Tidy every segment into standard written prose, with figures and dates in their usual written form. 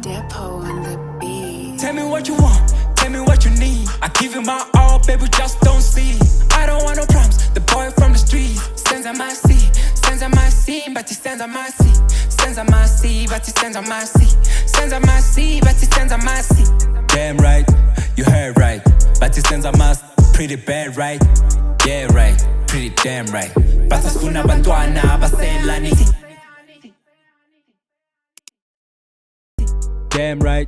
Depot on the beat. Tell me what you want, tell me what you need. I give you my all, baby, just don't see. I don't want no problems, the boy from the street. Senza Masi, but he Senza Masi. Senza Masi, but he Senza Masi. Senza Masi, but he Senza Masi. Damn right, you heard right. But he Senza Masi, pretty bad right. Yeah right, pretty damn right. Basafuna bantwana abaselani. Damn right,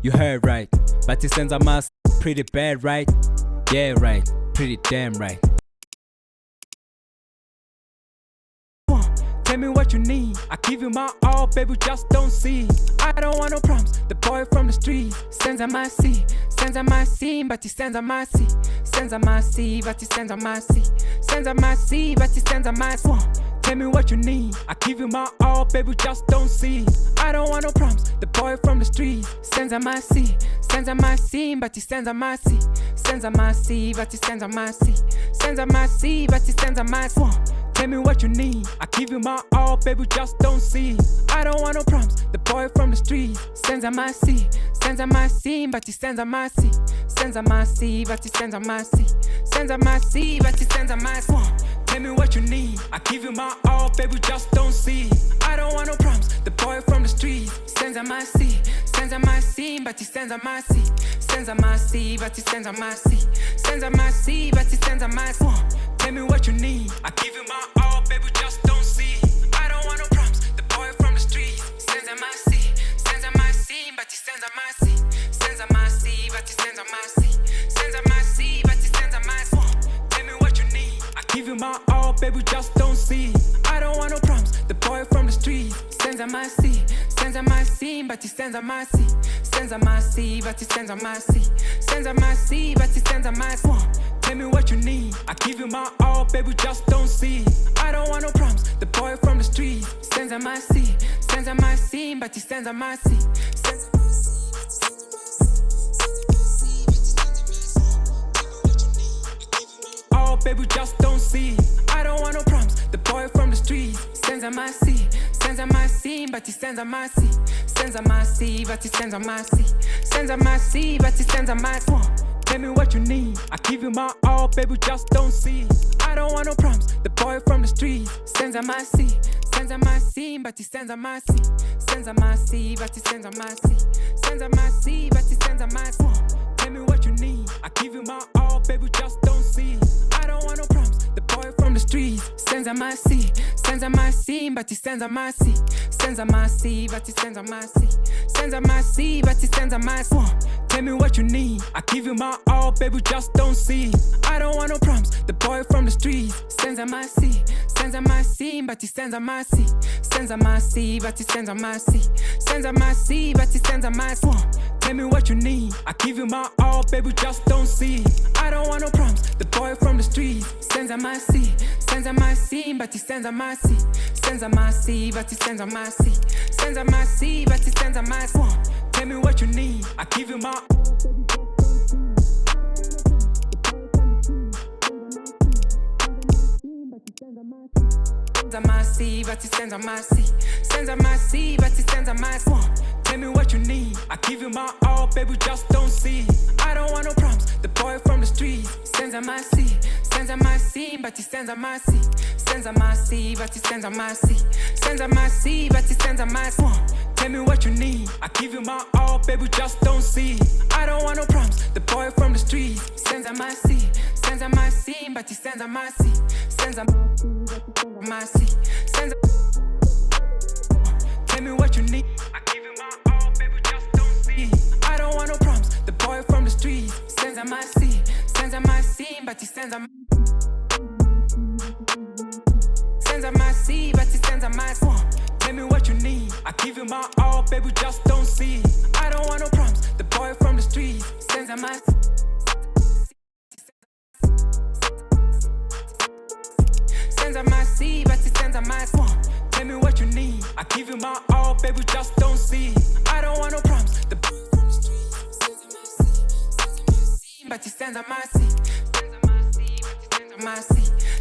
you heard right. But he Senza Masi, pretty bad right. Yeah right, pretty damn right. Tell me what you need, I give you my all, baby, just don't see. I don't want no problems, the boy from the street. Senza Masi, but he Senza Masi. Senza Masi, but he Senza Masi. Senza Masi, but he Senza Masi. Tell me what you need, I give you my all, baby, just don't see. I don't want no problems, the boy from the street. Senza Masi, but he Senza Masi. Senza Masi, but he Senza Masi. Senza Masi, but he Senza Masi. Tell me what you need, I give you my all, baby, just don't see. I don't want no problems, the boy from the street. Senza Masi, but he Senza Masi. Senza Masi, but he Senza Masi. Senza Masi, but he Senza Masi. Tell me what you need, I give you my all, baby, just don't see. I don't want no problems, the boy from the street. Senza Masi, but he Senza Masi. Senza Masi, but he Senza Masi. Senza Masi, but he Senza Masi. Tell me what you need, I give you my all, baby, just don't see. I don't want no problems, the boy from the street. Senza Masi, but he Senza Masi. Senza Masi, but he Senza Masi. Senza Masi, but he Senza Masi. Tell me what you need, I give you my all, baby, just don't see. I don't want no problems, the boy from the street. Senza Masi, but he Senza Masi. Senza Masi, but he Senza Masi. Senza Masi, but he Senza Masi. Tell me what you need, I give you my all, baby, just don't see. I don't want no problems, the boy from the street. Senza Masi, but he Senza Masi. All, baby, just don't see. I don't want no problems, the boy from the street. Senza Masi, but he Senza Masi. Senza Masi, but he Senza Masi. Senza Masi, but he Senza Masi. Tell me what you need, I give you my all, baby, just don't see. I don't want no problems, the boy from the street. Senza Masi, but he Senza Masi. Senza Masi, but he Senza Masi. Senza Masi, but he Senza Masi. Tell me what you need, I give you my all, baby, just don't see. I don't want no problems, the boy from the street. Senza Masi, but he Senza Masi. Senza Masi, but he Senza Masi. Senza Masi, but he Senza Masi. Tell me what you need, I give you my all, baby, just don't see. I don't want no problems, the boy from the street. Senza Masi, but he Senza Masi. Senza Masi, but he Senza Masi. Senza Masi, but he Senza Masi. Tell me what you need, I give you my all, baby, just don't see. I don't want no problems, the boy from the street. Senza Masi, but he Senza Masi. Senza Masi, but he Senza Masi. Senza Masi, but he Senza Masi. Tell me what you need, I give you my Senza Masi, but he Senza Masi. Senza Masi, but he Senza Masi. Tell me what you need, I give you my all, baby, just don't see. I don't want no problems, the boy from the street. Senza Masi, but he Senza Masi. Senza Masi, but he Senza Masi. Senza Masi, but he Senza Masi. Tell me what you need, I give you my all, baby, just don't see. I don't want no problems, the boy from the street. Senza Masi, but he Senza Masi. Senza Masi, Senza. Tell me what you need, I give you my all, baby, just don't see. I don't want no problems, the boy from the street. Senza Masi, but he Senza Masi. Senza Masi, but he Senza Masi. Tell me what you need, I give you my all, baby, just don't see. I don't want no problems, the boy from the street. Senza Masi. Senza Masi, but he Senza Masi. Tell me what you need, I give you my all, baby, just don't see. I don't want no problems, the boy from the street. But he Senza Masi.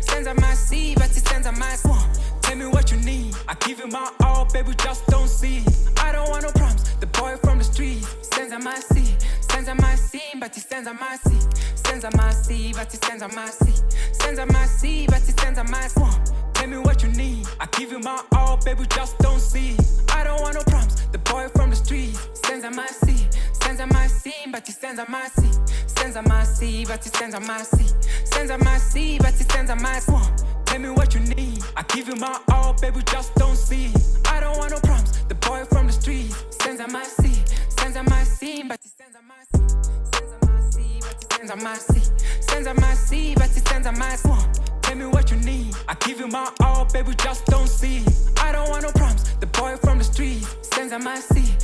Senza Masi, but he Senza Masi. Tell me what you need, I give you my all, baby, just don't see. I don't want no problems, the boy from the bati senza massi, senza massi, bati senza massi, senza massi, bati senza massi. Tell me what you need, I give you my all, baby, just don't see. I don't want no problems, the boy from the street. Senza massi, bati senza massi, senza massi, bati senza massi, senza massi, bati senza massi. Tell me what you need, I give you my all, baby, just don't see. I don't want no problems, the boy from the street. Senza massi, bati senza massi, senza massi, bati senza massi, senza massi, bati senza massi. Tell me what you need, I give you my all, baby, just don't see. I don't want no problems, the boy from the street. Senza massi,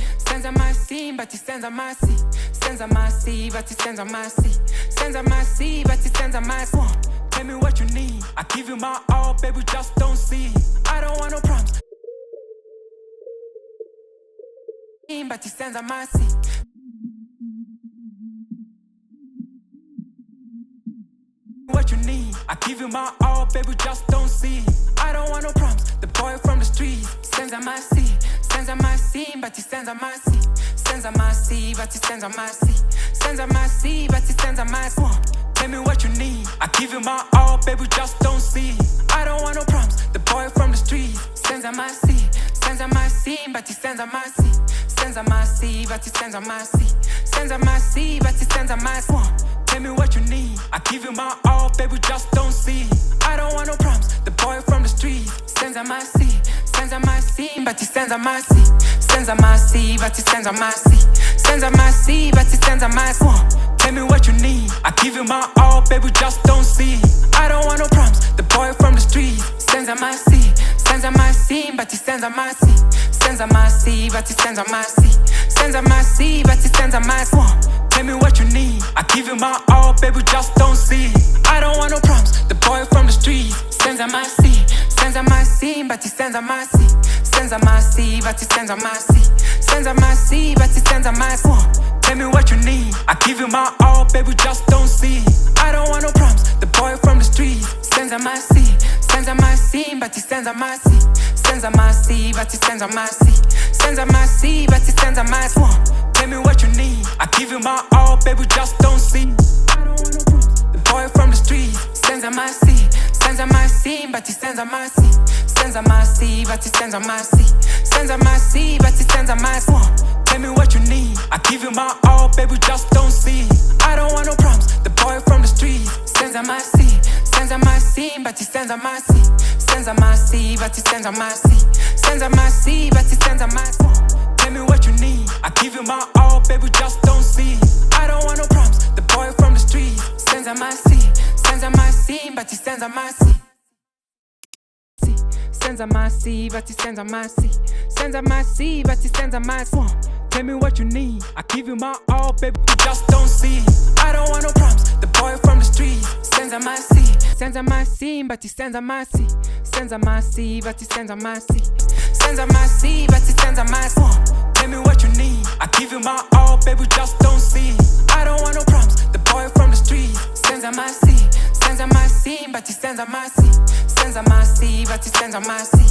bati senza massi, senza massi, bati senza massi, senza massi, bati senza massi. Tell me what you need, I give you my all, baby, just don't see. I don't want no problems, bati senza massi. What you need, I give you my all, baby, just don't see. I don't want no problems, the boy from the street. Senza massi, bati senza massi, senza massi, bati senza massi, senza massi, bati senza massi. Tell me what you need, I give you my all, baby, just don't see. I don't want no problems, the boy from the street. Senza massi, bati senza massi, senza massi, bati senza massi, senza massi, bati senza massi. Tell me what you need, I give you my all, baby, just don't see. I don't want no problems, the boy from the street. Senza massi, bati senza massi, senza massi, bati senza massi, senza massi, bati senza massi. Tell me what you need, I give you my all, baby, just don't see. I don't want no problems, the boy from the street. Senza massi, bati senza massi, senza massi, bati senza massi, senza massi, bati senza massi. Tell me what you need, I give you my all, baby, just don't see. I don't want no problems, the boy from the street. Senza massi, bati senza massi, senza massi, bati senza massi, senza massi, bati senza massi. Tell me what you need, I give you my all, baby, just don't see. I don't want no problems, the boy from the street. Senza massi, bati senza massi, senza massi, bati senza massi, senza massi, bati senza massi. Tell me what you need, I give you my all, baby, just don't see. I don't want no problems, the boy from the street. Senza massi, bati senza massi, senza massi, bati senza massi, senza massi, bati senza massi. Tell me what you need, I give you my all, baby, just don't see. I don't want no problems, the boy from the street. Senza massi, bati senza massi, senza massi, bati senza massi, senza massi, bati senza massi. Tell me what you need, I give you my all, baby, just don't see. I don't want no problems, the boy from the street. Senza massi, bati senza massi, senza massi, bati senza massi, senza massi, bati senza massi. Tell me what you need, I give you my all, baby, just don't see. I don't want no problems, the boy from the street. Senza massi, bati senza massi, senza massi, bati senza massi, senza massi, bati senza massi. Tell me what you need, I give you my all, baby, just don't see. I don't want no problems, the boy from the street. Senza massi, bati senza massi, senza massi, bati senza massi.